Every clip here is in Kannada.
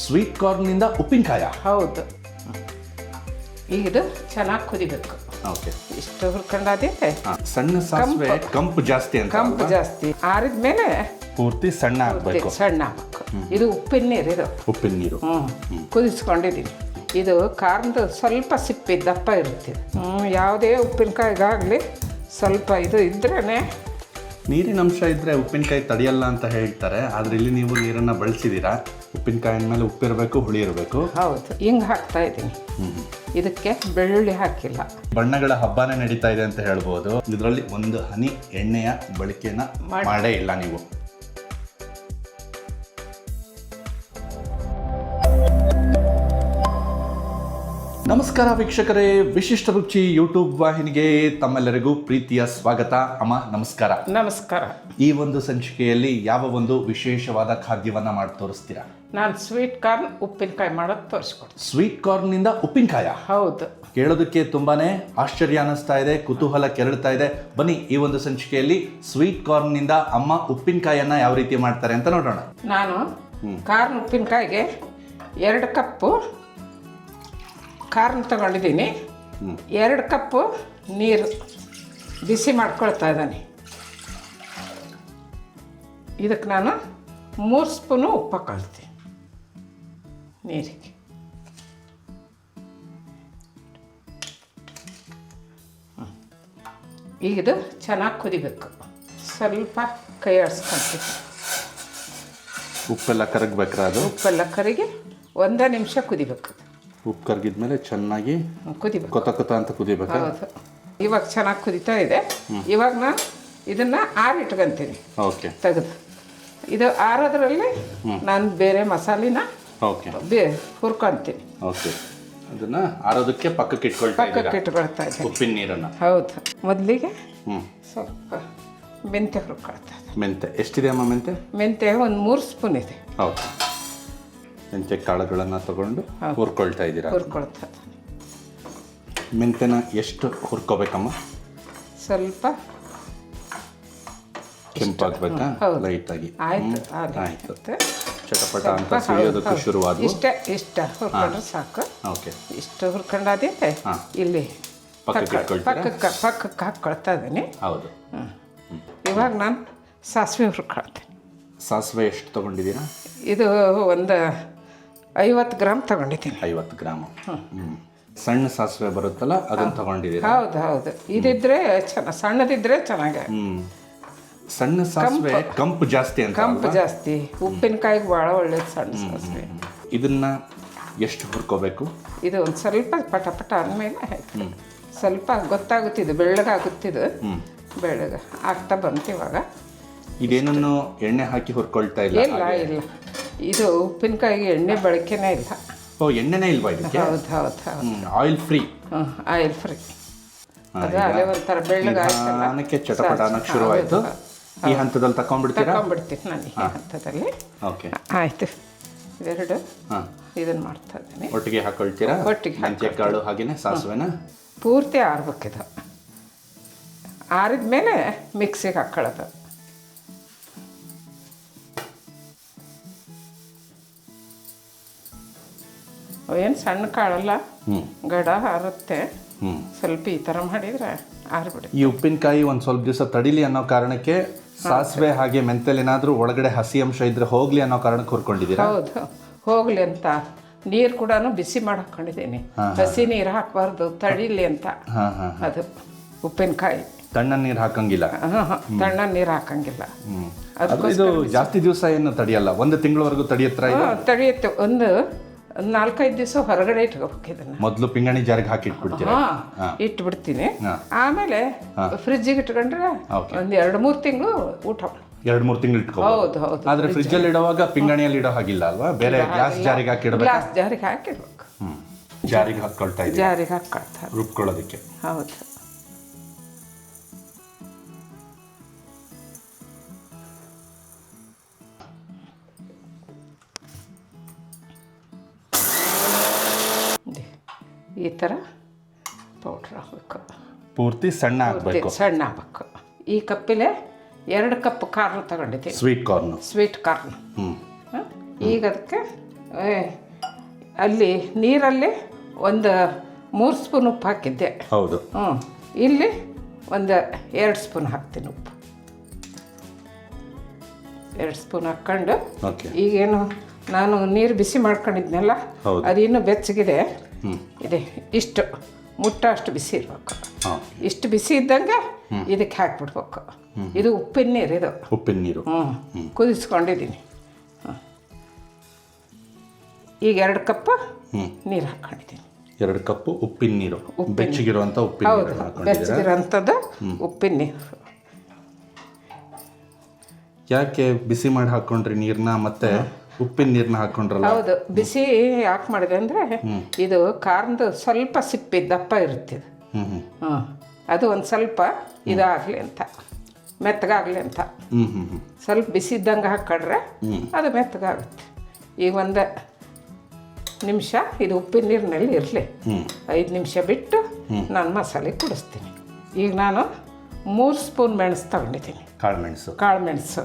ಸ್ವೀಟ್ ಕಾರ್ನಿಂದ ಉಪ್ಪಿನಕಾಯ. ಹೌದು. ಈಗ ಇದು ಚೆನ್ನಾಗಿ ಕುದಿಬೇಕು. ಓಕೆ. ಇಷ್ಟು ಹುರ್ಕೊಂಡಾದೈತೆ. ಸಣ್ಣ ಸಾಸಿವೆ ಕಂಪು ಜಾಸ್ತಿ ಅಂತ. ಕಂಪು ಜಾಸ್ತಿ ಆರಿದ ಮೇಲೆ ಪೂರ್ತಿ ಸಣ್ಣ ಹಾಕ್ಬೇಕು. ಸಣ್ಣ ಹಾಕ್ಬೇಕು. ಇದು ಉಪ್ಪಿನ ನೀರು. ಇದು ಉಪ್ಪಿನ ನೀರು ಕುದಿಸ್ಕೊಂಡಿದ್ದೀನಿ. ಇದು ಖಾರದ ಸ್ವಲ್ಪ ಸಿಪ್ಪೆ ದಪ್ಪ ಇರುತ್ತೆ. ಯಾವುದೇ ಉಪ್ಪಿನಕಾಯಿಗಾಗಲಿ ಸ್ವಲ್ಪ ಇದು ಇದ್ರೇ. ನೀರಿನ ಅಂಶ ಇದ್ದರೆ ಉಪ್ಪಿನಕಾಯಿ ತಡೆಯಲ್ಲ ಅಂತ ಹೇಳ್ತಾರೆ. ಆದರೆ ಇಲ್ಲಿ ನೀವು ನೀರನ್ನು ಬಳಸಿದ್ದೀರಾ. ಉಪ್ಪಿನಕಾಯಿನ ಮೇಲೆ ಉಪ್ಪಿರಬೇಕು, ಹುಳಿ ಇರಬೇಕು. ಹೌದು. ಹಿಂಗೆ ಹಾಕ್ತಾ ಇದ್ದೀನಿ. ಇದಕ್ಕೆ ಬೆಳ್ಳುಳ್ಳಿ ಹಾಕಿಲ್ಲ. ಬಣ್ಣಗಳ ಹಬ್ಬನೇ ನಡೀತಾ ಇದೆ ಅಂತ ಹೇಳ್ಬೋದು. ಇದರಲ್ಲಿ ಒಂದು ಹನಿ ಎಣ್ಣೆಯ ಬಳಕೆನ ಮಾಡೇ ಇಲ್ಲ ನೀವು. ನಮಸ್ಕಾರ ವೀಕ್ಷಕರೇ, ವಿಶಿಷ್ಟ ರುಚಿ ಯೂಟ್ಯೂಬ್ ವಾಹಿನಿಗೆ ತಮ್ಮೆಲ್ಲರಿಗೂ ಪ್ರೀತಿಯ ಸ್ವಾಗತ. ಅಮ್ಮ ನಮಸ್ಕಾರ. ನಮಸ್ಕಾರ. ಈ ಒಂದು ಸಂಚಿಕೆಯಲ್ಲಿ ಯಾವ ಒಂದು ವಿಶೇಷವಾದ ಖಾದ್ಯವನ್ನ ಮಾಡಿ ತೋರಿಸ್ತೀರಾ? ನಾನು ಸ್ವೀಟ್ ಕಾರ್ನ್ ಉಪ್ಪಿನಕಾಯಿ ಮಾಡೋದು ತೋರಿಸ್ಕೊಡ್ತೀನಿ. ಸ್ವೀಟ್ ಕಾರ್ನಿಂದ ಉಪ್ಪಿನಕಾಯ? ಹೌದು. ಕೇಳೋದಕ್ಕೆ ತುಂಬಾನೇ ಆಶ್ಚರ್ಯ ಅನ್ನಿಸ್ತಾ ಇದೆ, ಕುತೂಹಲ ಕೆರಳ್ತಾ ಇದೆ. ಬನ್ನಿ ಈ ಒಂದು ಸಂಚಿಕೆಯಲ್ಲಿ ಸ್ವೀಟ್ ಕಾರ್ನಿಂದ ಅಮ್ಮ ಉಪ್ಪಿನಕಾಯನ್ನ ಯಾವ ರೀತಿ ಮಾಡ್ತಾರೆ ಅಂತ ನೋಡೋಣ. ನಾನು ಕಾರ್ನ್ ಉಪ್ಪಿನಕಾಯಿಗೆ 2 ಕಪ್ಪು ಕಾರ್ನ್ ತಗೊಂಡಿದ್ದೀನಿ. 2 ಕಪ್ಪು ನೀರು ಬಿಸಿ ಮಾಡ್ಕೊಳ್ತಾ ಇದ್ದಾನೆ. ಇದಕ್ಕೆ ನಾನು 3 ಸ್ಪೂನು ಉಪ್ಪು ಹಾಕೊಳ್ತೀನಿ ನೀರಿಗೆ. ಈಗ ಇದು ಚೆನ್ನಾಗಿ ಕುದಿಬೇಕು. ಸ್ವಲ್ಪ ಕೈ ಆಡಿಸ್ಕೊಂತೀನಿ. ಉಪ್ಪೆಲ್ಲ ಕರಗಬೇಕ್ರ? ಅದು ಉಪ್ಪೆಲ್ಲ ಕರಗಿ 1 ನಿಮಿಷ ಕುದಿಬೇಕು. ಉಪ್ಪು ಕರಗಿದ್ಮೇಲೆ ಚೆನ್ನಾಗಿ ಕುದಿಬೇಕು. ಕೊತ ಅಂತ ಕುದಿಬೇಕು. ಹೌದು. ಇವಾಗ ಚೆನ್ನಾಗಿ ಕುದಿತಾ ಇದೆ. ಇವಾಗ ನಾನು ಇದನ್ನು ಆರಿಟ್ಕೊಂತೀನಿ. ಓಕೆ. ತೆಗೆದು ಇದು ಆರೋದ್ರಲ್ಲಿ ನಾನು ಬೇರೆ ಮಸಾಲಿನ ಹುರ್ಕೊತೀನಿ. ಓಕೆ. ಅದನ್ನ ಆರೋದಕ್ಕೆ ಪಕ್ಕಕ್ಕೆ ಇಟ್ಕೊಳ್ತಾ ಇದ್ದೀನಿ. ಉಪ್ಪಿನ ನೀರನ್ನು. ಹೌದು. ಮೊದಲಿಗೆ ಸ್ವಲ್ಪ ಮೆಂತ್ಯ ಹುರ್ಕೊಳ್ತಾ ಇದ್ದೀನಿ. ಮೆಂತೆ ಎಷ್ಟಿದೆ ಅಮ್ಮ? ಮೆಂತ್ಯ ಒಂದು 3 ಸ್ಪೂನ್ ಇದೆ. ಓಕೆ. ಮೆಂತ್ಯ ಕಾಳುಗಳನ್ನು ತಗೊಂಡು ಹುರ್ಕೊಳ್ತಾ ಇದ್ದೀರಾ? ಹುರ್ಕೊಳ್ತಾ ಇದ್ದೀನಿ. ಮೆಂತ್ಯನ ಎಷ್ಟು ಹುರ್ಕೋಬೇಕಮ್ಮ? ಸ್ವಲ್ಪ ಕೆಂಪಾಗಬೇಕಾ? ಲೈಟಾಗಿ. ಆಯ್ತು. ಚಟಪಟ ಅಂತ ಸುಳಿಯೋದಕ್ಕೆ ಶುರುವಾದ. ಇಷ್ಟ ಹುರ್ಕೊಂಡ್ರೆ ಸಾಕು. ಓಕೆ. ಇಷ್ಟು ಹುರ್ಕೊಂಡಾದೈತೆ. ಇಲ್ಲಿ ಪಕ್ಕಕ್ಕೆ ಹಾಕ್ಕೊಳ್ತಾ ಇದ್ದೀನಿ. ಹೌದು. ಇವಾಗ ನಾನು ಸಾಸಿವೆ ಹುರ್ಕೊಳ್ತೀನಿ. ಸಾಸಿವೆ ಎಷ್ಟು ತೊಗೊಂಡಿದ್ದೀರಾ? ಇದು ಒಂದು 50 ಗ್ರಾಮ್ ತಗೊಂಡಿದ್ದೀನಿ. 50 ಗ್ರಾಮ್. ಸಣ್ಣ ಸಾಸಿವೆ ಬರುತ್ತಲ್ಲ, ಅದನ್ನು ತಗೊಂಡಿದ್ದೀರಾ? ಹೌದು. ಇದಿದ್ರೆ ಸಣ್ಣದಿದ್ರೆ ಚೆನ್ನಾಗಿ. ಸಣ್ಣ ಸಾಸಿವೆ ಕಂಪು ಜಾಸ್ತಿ ಅಂತ. ಕಂಪು ಜಾಸ್ತಿ. ಉಪ್ಪಿನಕಾಯಿಗೆ ಭಾಳ ಒಳ್ಳೇದು ಸಣ್ಣ ಸಾಸಿವೆ. ಇದನ್ನ ಎಷ್ಟು ಹುರ್ಕೋಬೇಕು? ಇದು ಒಂದು ಸ್ವಲ್ಪ ಪಟ ಅಂದಮೇಲೆ ಸ್ವಲ್ಪ ಗೊತ್ತಾಗುತ್ತಿದ್ದು, ಬೆಳ್ಳಗಾಗುತ್ತಿದ್ದು. ಬೆಳ್ಳಗೆ ಆಗ್ತಾ ಬಂತು ಇವಾಗ. ಇದೇನನ್ನು ಎಣ್ಣೆ ಹಾಕಿ ಹುರ್ಕೊಳ್ತಾ ಇಲ್ಲ? ಇಲ್ಲ. ಇದು ಉಪ್ಪಿನಕಾಯಿಗೆ ಎಣ್ಣೆ ಬಳಕೆನೇ ಇಲ್ಲ. ಎಣ್ಣೆನೇ ಇಲ್ವಾ ಇದಕ್ಕೆ? ಹೌದು. Oil free. Oil free. ಅದು ಅದೇ ಒಂಥರ ಬೆಳ್ಳಗಾಯ್ತು. ಚಟಪಟ ಅನ್ನಕ್ಕೆ ಶುರುವಾಯಿತು. ಈ ಹಂತದಲ್ಲಿ ತಗೊಂಡ್ಬಿಡ್ತೀನಿ ನಾನು. ಈ ಹಂತದಲ್ಲಿ. ಓಕೆ. ಆಯಿತು. ಇವೆರಡು ಇದನ್ನು ಮಾಡ್ತಾ ಇದ್ದೀನಿ. ಒಟ್ಟಿಗೆ ಹಾಕೊಳ್ತೀರಾ? ಒಟ್ಟಿಗೆ. ಮೆಂತ್ಯ ಕಾಳು ಹಾಗೇನೆ ಸಾಸಿವೆನ ಪೂರ್ತಿ ಆರ್ಬೇಕಿದು. ಆರಿದ ಮೇಲೆ ಮಿಕ್ಸಿಗೆ ಹಾಕ್ಕೊಳ್ಳೋದು. ಏನು ಸಣ್ಣ ಕಾಳಲ್ಲ, ಗಡ ಹಾರುತ್ತೆ. ಸ್ವಲ್ಪ ಈ ಥರ ಮಾಡಿದರೆ ಆರಿಬಿಡಿ. ಈ ಉಪ್ಪಿನಕಾಯಿ ಒಂದು ಸ್ವಲ್ಪ ದಿವಸ ತಡಿಲಿ ಅನ್ನೋ ಕಾರಣಕ್ಕೆ ಸಾಸಿವೆ ಹಾಗೆ ಮೆಂತೆಲ್ ಏನಾದರೂ ಒಳಗಡೆ ಹಸಿ ಅಂಶ ಇದ್ರೆ ಹೋಗ್ಲಿ ಅನ್ನೋ ಕಾರಣಕ್ಕೆ ಹುರ್ಕೊಂಡಿದ್ದೀರಾ? ಹೌದು, ಹೋಗ್ಲಿ ಅಂತ. ನೀರು ಕೂಡ ಬಿಸಿ ಮಾಡಿ ಹಾಕ್ಕೊಂಡಿದ್ದೀನಿ. ಹಸಿ ನೀರು ಹಾಕಬಾರ್ದು, ತಡಿಲಿ ಅಂತ. ಅದು ಉಪ್ಪಿನಕಾಯಿ ತಣ್ಣ ನೀರು ಹಾಕಂಗಿಲ್ಲ. ತಣ್ಣ ನೀರು ಹಾಕಂಗಿಲ್ಲ. ಇದು ಜಾಸ್ತಿ ದಿವಸ ಏನು ತಡಿಯಲ್ಲ, 1 ತಿಂಗಳವರೆಗೂ ತಡಿಯತ್ರ? ತಡಿಯುತ್ತೆ. ಒಂದು 4-5 ದಿವಸ ಹೊರಗಡೆ ಇಟ್ಕೋಬೇಕು ಇದನ್ನು. ಮೊದಲು ಪಿಂಗಾಣಿ ಜಾರಿಗೆ ಹಾಕಿ ಇಟ್ಬಿಡ್ತೀರಾ? ಇಟ್ಬಿಡ್ತೀನಿ. ಆಮೇಲೆ ಫ್ರಿಜ್ಜಿಗೆ ಇಟ್ಕೊಂಡ್ರೆ ಒಂದು 2-3 ತಿಂಗಳು ಊಟ. 2-3 ತಿಂಗಳು ಇಟ್ಕೋ. ಹೌದು. ಆದ್ರೆ ಫ್ರಿಜ್ ಅಲ್ಲಿ ಇಡುವಾಗ ಪಿಂಗಾಣಿಯಲ್ಲಿ ಇಡೋ ಹಾಗಿಲ್ಲ ಅಲ್ವಾ? ಬೇರೆ ಗ್ಲಾಸ್ ಜಾರಿಗೆ ಹಾಕಿಡ್ಬೇಕು. ಗ್ಲಾಸ್ ಜಾರಿಗೆ ಹಾಕಿಡ್ಬೇಕು. ಜಾರಿಗೆ ಹಾಕೊಳ್ತಾ ಇದ್ದೀವಿ. ಜಾರಿಗೆ ಹಾಕೊಳ್ತಾರೆ ರುಬ್ಕೊಳ್ಳೋದಕ್ಕೆ. ಹೌದು. ಈ ಥರ ಪೌಡ್ರ್ ಹಾಕಬೇಕು. ಪೂರ್ತಿ ಸಣ್ಣ ಹಾಕಬೇಕು. ಸಣ್ಣ ಹಾಕಬೇಕು. ಈ ಕಪ್ಪಿಲೆ 2 ಕಪ್ ಕಾರ್ನ್ ತಗೊಂಡಿದ್ದೀನಿ. Sweet corn. ಈಗ ಅದಕ್ಕೆ ಅಲ್ಲಿ ನೀರಲ್ಲಿ ಒಂದು 3 ಸ್ಪೂನ್ ಉಪ್ಪು ಹಾಕಿದ್ದೆ. ಹೌದು. ಇಲ್ಲಿ ಒಂದು 2 ಸ್ಪೂನ್ ಹಾಕ್ತೀನಿ ಉಪ್ಪು. 2 ಸ್ಪೂನ್ ಹಾಕ್ಕೊಂಡು ಈಗೇನು ನಾನು ನೀರು ಬಿಸಿ ಮಾಡ್ಕೊಂಡಿದ್ನಲ್ಲ ಅದಿನ್ನೂ ಬೆಚ್ಚಗಿದೆ ಇದೆ. ಇಷ್ಟು ಮುಟ್ಟ ಅಷ್ಟು ಬಿಸಿ ಇರ್ಬೇಕು. ಇಷ್ಟು ಬಿಸಿ ಇದ್ದಂಗೆ ಇದಕ್ಕೆ ಹಾಕ್ಬಿಡ್ಬೇಕು. ಇದು ಉಪ್ಪಿನ ನೀರು. ಇದು ಉಪ್ಪಿನ ನೀರು ಕುದಿಸ್ಕೊಂಡಿದ್ದೀನಿ. ಈಗ 2 ಕಪ್ ನೀರು ಹಾಕ್ಕೊಂಡಿದ್ದೀನಿ. 2 ಕಪ್ ಉಪ್ಪಿನ ನೀರು, ಬೆಚ್ಚಗಿರುವಂಥ ಉಪ್ಪಿನ ಹೌದು, ಬೆಚ್ಚಗಿರೋಂಥದ್ದು ಉಪ್ಪಿನ ನೀರು. ಯಾಕೆ ಬಿಸಿ ಮಾಡಿ ಹಾಕ್ಕೊಂಡ್ರಿ ನೀರನ್ನ, ಮತ್ತೆ ಉಪ್ಪಿನ ನೀರನ್ನ ಹಾಕ್ಕೊಂಡ್ರಲ್ಲ? ಹೌದು, ಬಿಸಿ ಯಾಕೆ ಮಾಡಿದೆ ಅಂದರೆ ಇದು ಖಾರದ ಸ್ವಲ್ಪ ಸಿಪ್ಪೆ ದಪ್ಪ ಇರುತ್ತೆ. ಅದು ಒಂದು ಸ್ವಲ್ಪ ಇದಾಗಲಿ ಅಂತ, ಮೆತ್ತಗಾಗಲಿ ಅಂತ ಸ್ವಲ್ಪ ಬಿಸಿ ಇದ್ದಂಗೆ ಹಾಕ್ಕೊಂಡ್ರೆ ಅದು ಮೆತ್ತಗಾಗುತ್ತೆ. ಈಗ 1 ನಿಮಿಷ ಇದು ಉಪ್ಪಿನ ನೀರಿನಲ್ಲಿ ಇರಲಿ. 5 ನಿಮಿಷ ಬಿಟ್ಟು ನಾನು ಮಸಾಲೆ ಕುಡಿಸ್ತೀನಿ. ಈಗ ನಾನು 3 ಸ್ಪೂನ್ ಮೆಣಸು ತಗೊಂಡಿದ್ದೀನಿ. ಕಾಳು ಮೆಣಸು.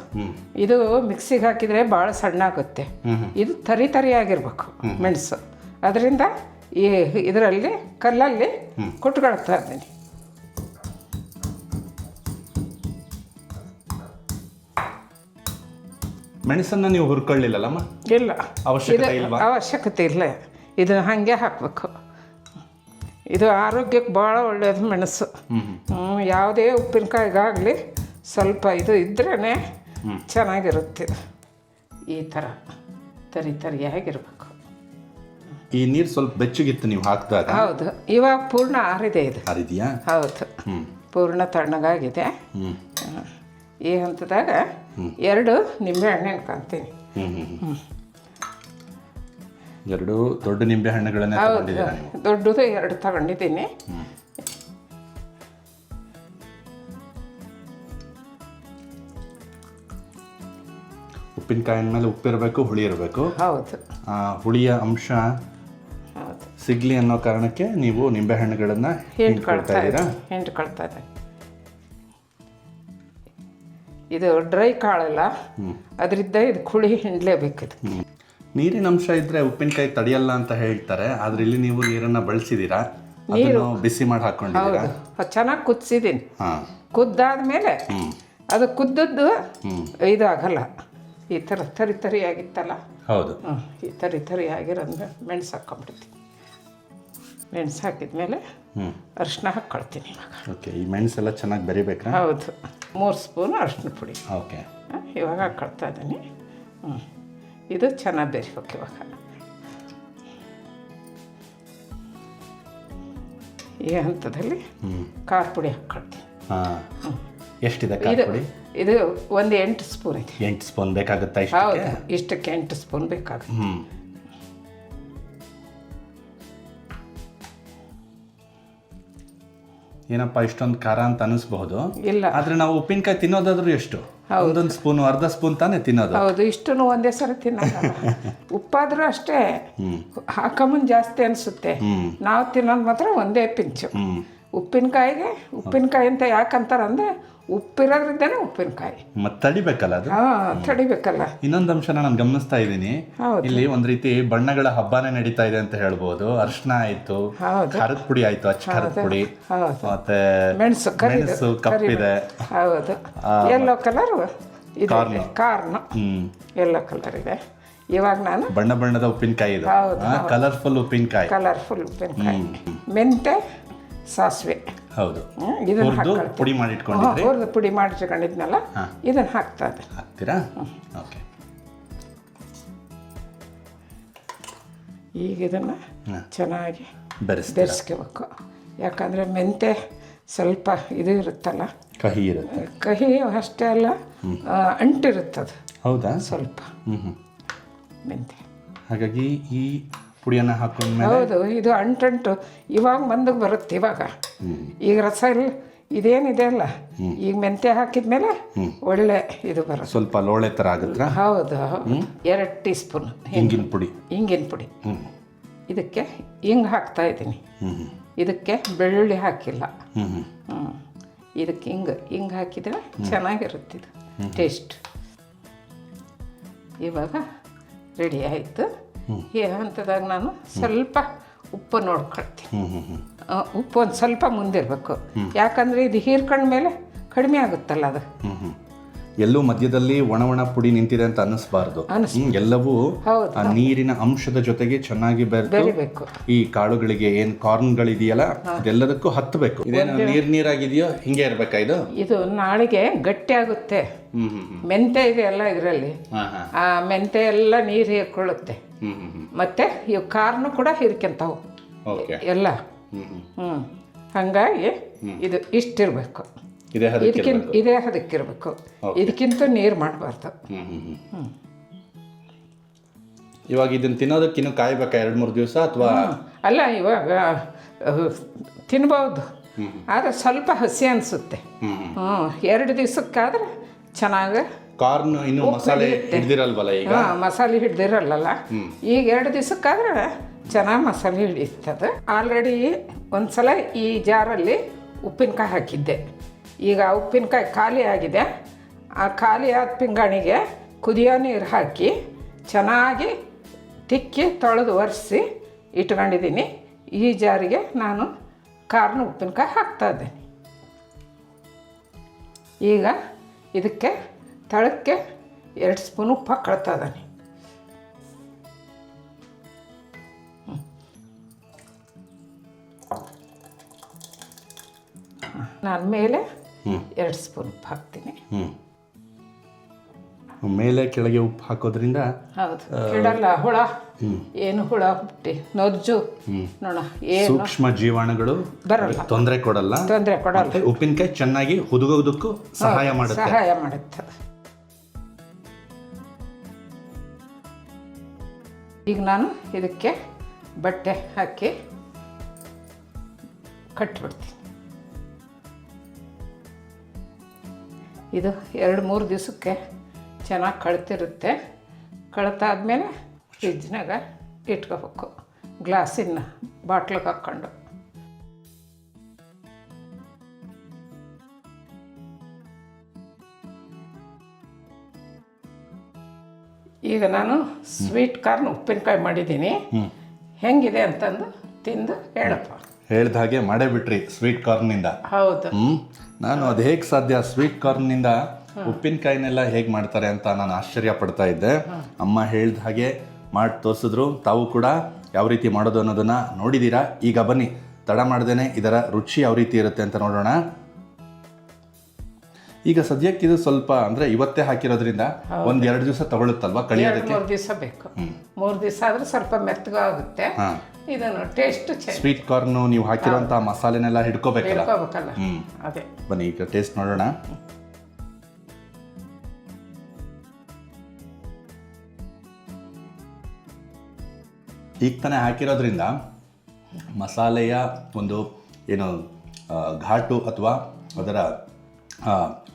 ಇದು ಮಿಕ್ಸಿಗೆ ಹಾಕಿದರೆ ಭಾಳ ಸಣ್ಣ ಆಗುತ್ತೆ. ಇದು ತರಿಯಾಗಿರ್ಬೇಕು ಮೆಣಸು. ಅದರಿಂದ ಈ ಇದರಲ್ಲಿ ಕಲ್ಲಲ್ಲಿ ಕುಟ್ಕೊಳ್ತಾ ಇದ್ದೀನಿ. ಮೆಣಸನ್ನು ನೀವು ಹುರ್ಕೊಳ್ಳಿಲ್ಲಮ್ಮ? ಇಲ್ಲ, ಅವಶ್ಯಕತೆ ಇಲ್ಲ. ಇದು ಹಾಗೆ ಹಾಕಬೇಕು. ಇದು ಆರೋಗ್ಯಕ್ಕೆ ಭಾಳ ಒಳ್ಳೆಯದು ಮೆಣಸು. ಯಾವುದೇ ಉಪ್ಪಿನಕಾಯಿಗಾಗಲಿ ಸ್ವಲ್ಪ ಇದು ಇದ್ರೇ ಚೆನ್ನಾಗಿರುತ್ತೆ. ಈ ಥರ ತರಿಯಾಗಿರ್ಬೇಕು. ಈ ನೀರು ಸ್ವಲ್ಪ ಬೆಚ್ಚಗಿತ್ತು ನೀವು ಹಾಕಿದಾಗ? ಹೌದು, ಇವಾಗ ಪೂರ್ಣ ಆರಿದೆ. ಇದು ಆರಿದೆಯಾ? ಹೌದು, ಪೂರ್ಣ ತಣ್ಣಗಾಗಿದೆ. ಈ ಹಂತದಾಗ 2 ನಿಂಬೆ ಹಣ್ಣು ಹಾಕ್ತೀನಿ. 2 ದೊಡ್ಡ ನಿಂಬೆ ಹಣ್ಣುಗಳನ್ನ ದೊಡ್ಡದು 2 ತಗೊಂಡಿದ್ದೀನಿ. ಉಪ್ಪಿನಕಾಯಿ ಮೇಲೆ ಉಪ್ಪಿರಬೇಕು, ಹುಳಿ ಇರಬೇಕು. ಹೌದು, ಹುಳಿಯ ಅಂಶ ಸಿಗ್ಲಿ ಅನ್ನೋ ಕಾರಣಕ್ಕೆ ನೀವು ನಿಂಬೆ ಹಣ್ಣುಗಳನ್ನ ಹಿಂಡ್ಕೊಳ್ತಾ ಇದ್ದೀರಾ? ಹಿಂಡ್ಕೊಳ್ತಾ ಇದ್ದೀನಿ. ಇದು ಡ್ರೈ ಕಾಳಲ್ಲ, ಅದರಿಂದ ಇದು ಹುಳಿ ಹಿಂಡ್ಲೇಬೇಕಿದು. ನೀರಿನ ಅಂಶ ಇದ್ರೆ ಉಪ್ಪಿನಕಾಯಿ ತಡೆಯಲ್ಲ ಅಂತ ಹೇಳ್ತಾರೆ, ಆದ್ರೆ ಇಲ್ಲಿ ನೀವು ನೀರನ್ನ ಬಳಸಿದೀರಾ, ಅದನ್ನು ಬಿಸಿ ಮಾಡಿ ಹಾಕೊಂಡಿದ್ದೀರಾ? ಚೆನ್ನಾಗಿ ಕುದಿಸಿದ್ದೀನಿ. ಕುದ್ದಾದ್ಮೇಲೆ ಅದು ಕುದ್ದದ್ದು ಇದಾಗಲ್ಲ. ಈ ಥರ ತರಿಯಾಗಿತ್ತಲ್ಲ, ಹೌದು, ಈ ತರಿಯಾಗಿರೋದು ಮೆಣಸು ಹಾಕ್ಕೊಂಡ್ಬಿಡ್ತೀನಿ. ಮೆಣಸು ಹಾಕಿದ್ಮೇಲೆ ಅರಿಶಿನ ಹಾಕ್ಕೊಳ್ತೀನಿ ಇವಾಗ. ಓಕೆ, ಈ ಮೆಣಸೆಲ್ಲ ಚೆನ್ನಾಗಿ ಬೆರಿಬೇಕಾ? ಹೌದು, 3 ಸ್ಪೂನ್ ಅರಿಶಿನ ಪುಡಿ. ಓಕೆ, ಇವಾಗ ಹಾಕ್ಕೊಳ್ತಾ ಇದ್ದೀನಿ. ಇದು ಚೆನ್ನಾಗಿ ಬೆರಿಬೇಕು. ಇವಾಗ ಈ ಹಂತದಲ್ಲಿ ಖಾರ ಪುಡಿ ಹಾಕ್ಕೊಳ್ತೀನಿ. ಎಷ್ಟಿದೆ ಖಾರ ಪುಡಿ? ಇದು ಒಂದು 8 ಸ್ಪೂನ್ ಇದೆ. 8 ಸ್ಪೂನ್ ಬೇಕಾಗುತ್ತಾ? ಹೌದು, ಇಷ್ಟಕ್ಕೆ 8 ಸ್ಪೂನ್ ಬೇಕಾಗುತ್ತೆ. ಏನಪ್ಪ ಇಷ್ಟೊಂದು ಖಾರ ಅಂತ ಅನಿಸ್ಬಹುದು. ಇಲ್ಲ, ಆದ್ರೆ ನಾವು ಉಪ್ಪಿನಕಾಯಿ ತಿನ್ನೋದಾದ್ರೂ ಎಷ್ಟು? 1 ಸ್ಪೂನ್, ಅರ್ಧ ಸ್ಪೂನ್ ತಾನೇ ತಿನ್ನೋದು. ಹೌದು, ಇಷ್ಟನ್ನು ಒಂದೇ ಸರಿ ತಿನ್ನೋಲ್ಲ. ಉಪ್ಪಾದ್ರೂ ಅಷ್ಟೇ ಹಾಕಮನ್ ಜಾಸ್ತಿ ಅನಿಸುತ್ತೆ. ನಾವು ತಿನ್ನೋದು ಮಾತ್ರ ಒಂದೇ ಪಿಂಚು. ಉಪ್ಪಿನಕಾಯಿಗೆ ಉಪ್ಪಿನಕಾಯಿ ಅಂತ ಯಾಕಂತಾರಂದ್ರೆ ಉಪ್ಪಿರೋದ್ರಿಂದನೇ ಉಪ್ಪಿನಕಾಯಿ. ಮತ್ತೆ ತಡಿಬೇಕಲ್ಲ ಅದು? ತಡಿಬೇಕಲ್ಲ. ಇನ್ನೊಂದು ಅಂಶನ ನಾನು ಗಮನಿಸ್ತಾ ಇದ್ದೀನಿ, ಇಲ್ಲಿ ಒಂದ್ ರೀತಿ ಬಣ್ಣಗಳ ಹಬ್ಬನೇ ನಡೀತಾ ಇದೆ ಅಂತ ಹೇಳ್ಬೋದು. ಅರಿಶಿನ ಆಯ್ತು, ಖಾರದ ಪುಡಿ ಆಯ್ತು, ಅಚ್ಚ ಖಾರದ ಪುಡಿ, ಮತ್ತೆ ಮೆಣಸು ಕಪ್ಪಿದೆ. ಹೌದು, yellow colour corn yellow colour ಇದೆ. ಇವಾಗ ನಾನು ಬಣ್ಣದ ಉಪ್ಪಿನಕಾಯಿ ಇದು, ಕಲರ್ಫುಲ್ ಉಪ್ಪಿನಕಾಯಿ. ಮೆಂತೆ, ಸಾಸಿವೆ, ಹೌದು, ಇದನ್ನ ಪುಡಿ ಮಾಡಿ ಇಟ್ಕೊಂಡಿದ್ರಿ. ಪುಡಿ ಮಾಡಿಟ್ಕೊಂಡಿದ್ನಲ್ಲ, ಇದನ್ನ ಹಾಕ್ತೀರಾ? ಓಕೆ, ಈಗ ಇದನ್ನು ಚೆನ್ನಾಗಿ ಬೆರೆಸ್ಕೋಬೇಕು. ಯಾಕಂದರೆ ಮೆಂತೆ ಸ್ವಲ್ಪ ಇದು ಇರುತ್ತಲ್ಲ, ಕಹಿ ಇರುತ್ತೆ. ಕಹಿ ಅಷ್ಟೇ ಅಲ್ಲ, ಅಂಟಿರುತ್ತದು. ಹೌದಾ? ಸ್ವಲ್ಪ ಮೆಂತೆ. ಹಾಗಾಗಿ ಈ ಪುಡಿಯನ್ನು ಹಾಕೊಂಡ್ಮೇಲೆ ಹೌದು, ಇದು ಅಂಟು ಇವಾಗ ಬಂದು ಬರುತ್ತೆ. ಇವಾಗ ಈಗ ರಸ ಇದೇನಿದೆ ಅಲ್ಲ, ಈಗ ಮೆಂತೆ ಹಾಕಿದ್ಮೇಲೆ ಒಳ್ಳೆ ಇದು ಬರುತ್ತೆ. ಸ್ವಲ್ಪ ಲೋಳೆ ಥರ ಆಗುತ್ತೆ. ಹೌದು, 2 ಟೀ ಸ್ಪೂನ್ ಹಿಂಗಿನ ಪುಡಿ. ಇದಕ್ಕೆ ಹಿಂಗೆ ಹಾಕ್ತಾ ಇದ್ದೀನಿ. ಇದಕ್ಕೆ ಬೆಳ್ಳುಳ್ಳಿ ಹಾಕಿಲ್ಲ. ಇದಕ್ಕೆ ಹಿಂಗೆ ಹಾಕಿದರೆ ಚೆನ್ನಾಗಿರುತ್ತೆ ಇದು ಟೇಸ್ಟ್. ಇವಾಗ ರೆಡಿ ಆಯಿತು. ಈ ಹಂತದಾಗ ನಾನು ಸ್ವಲ್ಪ ಉಪ್ಪು ನೋಡ್ಕೊಳ್ತೀನಿ. ಉಪ್ಪು ಒಂದು ಸ್ವಲ್ಪ ಮುಂದಿರಬೇಕು, ಯಾಕಂದರೆ ಇದು ಹೀರ್ಕೊಂಡ್ಮೇಲೆ ಕಡಿಮೆ ಆಗುತ್ತಲ್ಲ ಅದು. ಎಲ್ಲೂ ಮಧ್ಯದಲ್ಲಿ ಒಣ ಪುಡಿ ನಿಂತಿದೆ ಅಂತ ಅನ್ನಿಸ್ಬಾರ್ದು. ಎಲ್ಲವೂ ಆ ನೀರಿನ ಅಂಶದ ಜೊತೆಗೆ ಚೆನ್ನಾಗಿ ಬೆರೆಬೇಕು. ಈ ಕಾಳುಗಳಿಗೆ ಏನ್ ಕಾರ್ನ್ಗಳಿದೆಯಲ್ಲ ಅದೆಲ್ಲದಕ್ಕೂ ಹತ್ತಬೇಕು. ಇದೇನು ನೀರಾಗಿದೆಯೋ ಹಿಂಗೆ ಇರ್ಬೇಕಾ ಇದು? ಇದು ನಾಳೆಗೆ ಗಟ್ಟಿ ಆಗುತ್ತೆ. ಮೆಂತೆ ಇದೆಯಲ್ಲ ಇದರಲ್ಲಿ, ಆ ಮೆಂತೆ ಎಲ್ಲ ನೀರು ಹೀರ್ಕೊಳ್ಳುತ್ತೆ. ಮತ್ತೆ ಇವು ಕಾರ್ನು ಕೂಡ ಹೀರ್ಕೊಂತಾವು ಎಲ್ಲ. ಹಂಗಾಗಿ ಇದು ಇಷ್ಟಿರ್ಬೇಕು, ಇದೇ ಹದಕ್ಕಿರ್ಬೇಕು. ಇದಕ್ಕಿಂತ ನೀರು ಮಾಡಬಾರ್ದು. ಇವಾಗ ಇದನ್ನ ತಿನ್ನೋದಕ್ಕಿನ್ನೂ ಕಾಯ್ಬೇಕಾ 2-3 ದಿವಸ ಅಥವಾ? ಅಲ್ಲ, ಇವಾಗ ತಿನ್ಬೋದು, ಆದರೆ ಸ್ವಲ್ಪ ಹಸಿ ಅನಿಸುತ್ತೆ. 2 ದಿವಸಕ್ಕಾದ್ರೆ ಚೆನ್ನಾಗಿ. ಕಾರ್ನ್ ಇನ್ನು ಮಸಾಲೆ ಹಿಡ್ದಿರಲ್ವಲ್ಲ ಈಗ? ಮಸಾಲೆ ಹಿಡ್ದಿರಲ್ಲ. ಈಗ 2 ದಿವಸಕ್ಕಾದ್ರೆ ಚೆನ್ನಾಗಿ ಮಸಾಲೆ ಹಿಡಿತದೆ. ಆಲ್ರೆಡಿ ಒಂದ್ಸಲ ಈ ಜಾರಲ್ಲಿ ಉಪ್ಪಿನಕಾಯಿ ಹಾಕಿದ್ದೆ. ಈಗ ಉಪ್ಪಿನಕಾಯಿ ಖಾಲಿ ಆಗಿದೆ. ಆ ಖಾಲಿ ಆದ ಪಿಂಗಾಣಿಗೆ ಕುದಿಯೋ ನೀರು ಹಾಕಿ ಚೆನ್ನಾಗಿ ತಿಕ್ಕಿ ತೊಳೆದು ಒರೆಸಿ ಇಟ್ಕೊಂಡಿದ್ದೀನಿ. ಈ ಜಾರಿಗೆ ನಾನು ಕಾರ್ನ ಉಪ್ಪಿನಕಾಯಿ ಹಾಕ್ತಾಯಿದ್ದೀನಿ. ಈಗ ಇದಕ್ಕೆ ತಳಕ್ಕೆ 2 ಸ್ಪೂನ್ ಉಪ್ಪು ಹಾಕ್ಕೊಳ್ತಾ ಇದ್ದೀನಿ. ನಾನು ಮೇಲೆ 2 ಸ್ಪೂನ್ ಉಪ್ಪು ಹಾಕ್ತೀನಿ. ಮೇಲೆ ಕೆಳಗೆ ಉಪ್ಪು ಹಾಕೋದ್ರಿಂದ ಹೌದು, ಕೆಡಲ್ಲ. ಹುಳ ಏನು ಹುಳ ಹುಟ್ಟಿ ನೊಜ್ಜು ನೋಡ ಏನು ಸೂಕ್ಷ್ಮ ಜೀವಾಣುಗಳು ಬರಲ್ಲ, ತೊಂದರೆ ಕೊಡಲ್ಲ. ಉಪ್ಪಿನಕಾಯಿ ಚೆನ್ನಾಗಿ ಹುದುಗೋದಕ್ಕೂ ಸಹಾಯ ಮಾಡುತ್ತೆ. ಈಗ ನಾನು ಇದಕ್ಕೆ ಬಟ್ಟೆ ಹಾಕಿ ಕಟ್ಬಿಡ್ತೀನಿ. ಇದು 2-3 ದಿವಸಕ್ಕೆ ಚೆನ್ನಾಗಿ ಕಳ್ತಿರುತ್ತೆ. ಕಳ್ತಾದ್ಮೇಲೆ ಫ್ರಿಜ್ನಾಗ ಇಟ್ಕೋಬೇಕು, ಗ್ಲಾಸಿನ ಬಾಟ್ಲಿಗೆ ಹಾಕ್ಕೊಂಡು. ಈಗ ನಾನು ಸ್ವೀಟ್ ಕಾರ್ನ್ ಉಪ್ಪಿನಕಾಯಿ ಮಾಡಿದ್ದೀನಿ. ಹೆಂಗಿದೆ ಅಂತಂದು ತಿಂದು ಹೇಳಪ್ಪ. ಹೇಳ್ದ ಹಾಗೆ ಮಾಡೇ ಬಿಟ್ರಿ ಸ್ವೀಟ್ ಕಾರ್ನಿಂದ. ಹೌದು. ನಾನು ಅದು ಹೇಗೆ ಸಾಧ್ಯ, ಸ್ವೀಟ್ ಕಾರ್ನಿಂದ ಉಪ್ಪಿನಕಾಯಿನೆಲ್ಲ ಹೇಗೆ ಮಾಡ್ತಾರೆ ಅಂತ ನಾನು ಆಶ್ಚರ್ಯ ಪಡ್ತಾ ಇದ್ದೆ. ಅಮ್ಮ ಹೇಳ್ದ ಹಾಗೆ ಮಾಡಿ ತೋರಿಸಿದ್ರು. ತಾವು ಕೂಡ ಯಾವ ರೀತಿ ಮಾಡೋದು ಅನ್ನೋದನ್ನ ನೋಡಿದ್ದೀರಾ. ಈಗ ಬನ್ನಿ, ತಡ ಮಾಡ್ದೇನೆ ಇದರ ರುಚಿ ಯಾವ ರೀತಿ ಇರುತ್ತೆ ಅಂತ ನೋಡೋಣ. ಈಗ ಸದ್ಯಕ್ಕೆ ಇದು ಸ್ವಲ್ಪ ಅಂದರೆ ಇವತ್ತೇ ಹಾಕಿರೋದ್ರಿಂದ 1-2 ದಿವಸ ತಗೊಳುತ್ತಲ್ವಾ ಕಳಿಯೋದಕ್ಕೆ? 3 ದಿವಸ ಬೇಕು. 3 ದಿವಸ ಆದರೆ ಸ್ವಲ್ಪ ಮೆತ್ತಗಾಗುತ್ತೆ. ಇದನ್ನು ಟೇಸ್ಟ್ ಸ್ವೀಟ್ ಕಾರ್ನ್ ನೀವು ಹಾಕಿರುವಂಥ ಮಸಾಲೆನೆಲ್ಲ ಹಿಡ್ಕೋಬೇಕಲ್ಲ. ಅದೇ ಬನ್ನಿ ಈಗ ಟೇಸ್ಟ್ ನೋಡೋಣ. ಈಗ ತಾನೇ ಹಾಕಿರೋದ್ರಿಂದ ಮಸಾಲೆಯ ಒಂದು ಏನು ಘಾಟು ಅಥವಾ ಅದರ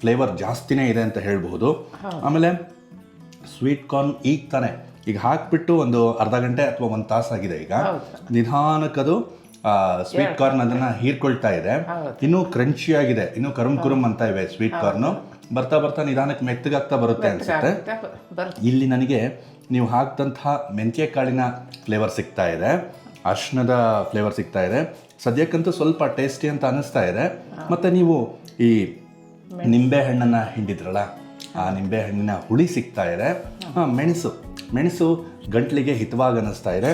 ಫ್ಲೇವರ್ ಜಾಸ್ತಿನೇ ಇದೆ ಅಂತ ಹೇಳ್ಬಹುದು. ಆಮೇಲೆ ಸ್ವೀಟ್ ಕಾರ್ನ್ ಈಗ ಹಾಕ್ಬಿಟ್ಟು ಒಂದು ಅರ್ಧ ಗಂಟೆ ಅಥವಾ 1 ತಾಸು ಆಗಿದೆ. ಈಗ ನಿಧಾನಕ್ಕದು ಸ್ವೀಟ್ ಕಾರ್ನ್ ಅದನ್ನು ಹೀರ್ಕೊಳ್ತಾ ಇದೆ. ಇನ್ನೂ ಕ್ರಂಚಿ ಆಗಿದೆ, ಇನ್ನೂ ಕುರುಮ್ ಅಂತ ಇವೆ ಸ್ವೀಟ್ ಕಾರ್ನು. ಬರ್ತಾ ಬರ್ತಾ ನಿಧಾನಕ್ಕೆ ಮೆತ್ತಗಾಗ್ತಾ ಬರುತ್ತೆ ಅನಿಸುತ್ತೆ. ಇಲ್ಲಿ ನನಗೆ ನೀವು ಹಾಕ್ದಂತಹ ಮೆಂತ್ಯ ಕಾಳಿನ ಫ್ಲೇವರ್ ಸಿಗ್ತಾ ಇದೆ, ಅರ್ಶಿಣದ ಫ್ಲೇವರ್ ಸಿಗ್ತಾ ಇದೆ. ಸದ್ಯಕ್ಕಂತೂ ಸ್ವಲ್ಪ ಟೇಸ್ಟಿ ಅಂತ ಅನ್ನಿಸ್ತಾ ಇದೆ. ಮತ್ತು ನೀವು ಈ ನಿಂಬೆ ಹಣ್ಣನ್ನು ಹಿಂಡಿದ್ರಲ್ಲ, ಆ ನಿಂಬೆ ಹಣ್ಣಿನ ಹುಳಿ ಸಿಗ್ತಾ ಇದೆ. ಮೆಣಸು ಗಂಟ್ಲಿಗೆ ಹಿತವಾಗಿ ಅನ್ನಿಸ್ತಾ ಇದೆ.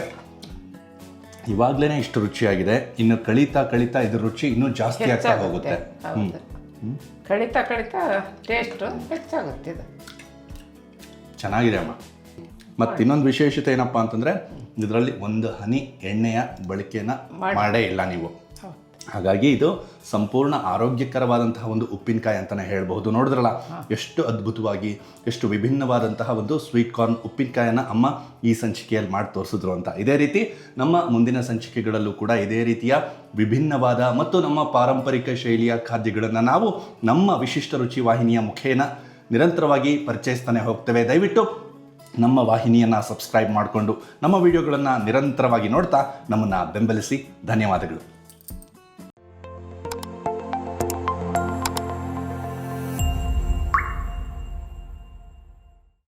ಇವಾಗಲೇ ಇಷ್ಟು ರುಚಿಯಾಗಿದೆ. ಇನ್ನು ಕಳೀತಾ ಇದ್ರ ರುಚಿ ಇನ್ನೂ ಜಾಸ್ತಿ ಆಗ್ತಾ ಹೋಗುತ್ತೆ. ಕಳೀತಾ ಟೇಸ್ಟ್ ಹೆಚ್ಚಾಗುತ್ತೆ. ಇದು ಚೆನ್ನಾಗಿದೆ ಅಮ್ಮ. ಮತ್ತು ಇನ್ನೊಂದು ವಿಶೇಷತೆ ಏನಪ್ಪ ಅಂತಂದರೆ ಇದರಲ್ಲಿ 1 ಹನಿ ಎಣ್ಣೆಯ ಬಳಕೆಯನ್ನು ಮಾಡೇ ಇಲ್ಲ ನೀವು. ಹಾಗಾಗಿ ಇದು ಸಂಪೂರ್ಣ ಆರೋಗ್ಯಕರವಾದಂತಹ ಒಂದು ಉಪ್ಪಿನಕಾಯಿ ಅಂತಲೇ ಹೇಳ್ಬಹುದು. ನೋಡಿದ್ರಲ್ಲ ಎಷ್ಟು ಅದ್ಭುತವಾಗಿ, ಎಷ್ಟು ವಿಭಿನ್ನವಾದಂತಹ ಒಂದು ಸ್ವೀಟ್ ಕಾರ್ನ್ ಉಪ್ಪಿನಕಾಯನ್ನು ಅಮ್ಮ ಈ ಸಂಚಿಕೆಯಲ್ಲಿ ಮಾಡಿ ತೋರಿಸಿದ್ರು ಅಂತ. ಇದೇ ರೀತಿ ನಮ್ಮ ಮುಂದಿನ ಸಂಚಿಕೆಗಳಲ್ಲೂ ಕೂಡ ಇದೇ ರೀತಿಯ ವಿಭಿನ್ನವಾದ ಮತ್ತು ನಮ್ಮ ಪಾರಂಪರಿಕ ಶೈಲಿಯ ಖಾದ್ಯಗಳನ್ನು ನಾವು ನಮ್ಮ ವಿಶಿಷ್ಟ ರುಚಿ ವಾಹಿನಿಯ ಮುಖೇನ ನಿರಂತರವಾಗಿ ಪರಿಚಯಿಸ್ತಾನೆ ಹೋಗ್ತೇವೆ. ದಯವಿಟ್ಟು ನಮ್ಮ ವಾಹಿನಿಯನ್ನು ಸಬ್ಸ್ಕ್ರೈಬ್ ಮಾಡಿಕೊಂಡು ನಮ್ಮ ವಿಡಿಯೋಗಳನ್ನು ನಿರಂತರವಾಗಿ ನೋಡ್ತಾ ನಮ್ಮನ್ನು ಬೆಂಬಲಿಸಿ. ಧನ್ಯವಾದಗಳು.